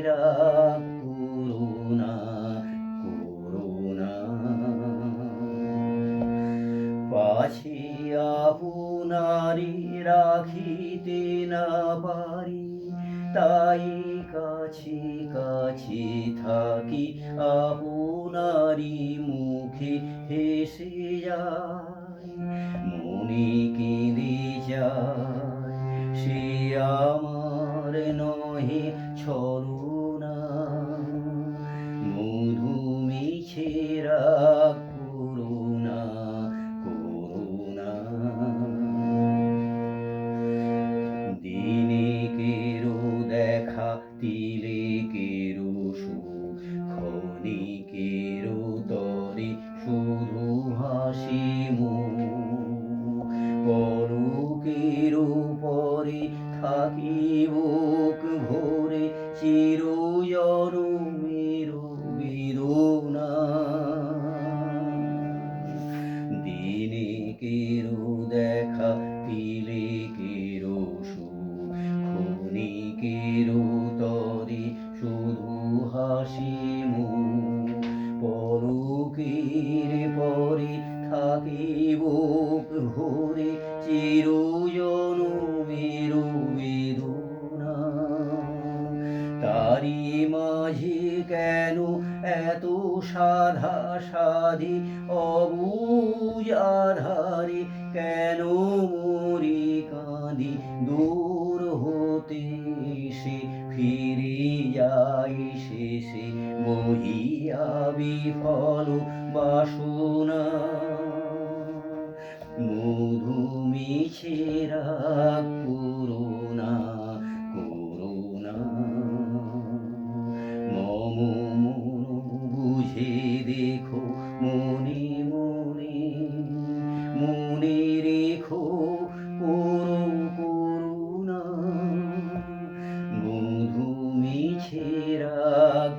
রাগ করুণা করুণা পাছে আপনারি রাখিতে না পারি তাই কাছে কাছে থাকি আপনারি মুখে হেসে যায় মনে কেঁদে যায় সে আমার নহে ছলনা মধু মিছে রাগ করুণা করুণা দিনেকেরও দেখা তিলেকেরও সুখ ক্ষণিকেরও তরে শুধু হাসি মুখ পলকেরও পরে থাকি বুক ভরে চিরজনমের বেদনা দিনেকেরও দেখা তিলেকেরও সুখ ক্ষণিকেরও তরে শুধু হাসি মুখ পলকের পরে থাকি বুক ভরে চিরজনমের বেদনা তারি মাঝে কেন এত সাধা সাধি অবুঝ আধারে কেন মরি কাঁদি দূর হতে সে ফিরে যাই শেষে বহিয়া বিফল বাসনা মধু মিছে রাগ করুণা করুণা মম মন বুঝে দেখো মনে মনে মনে রেখো করো করুণা মধু মিছে রাগ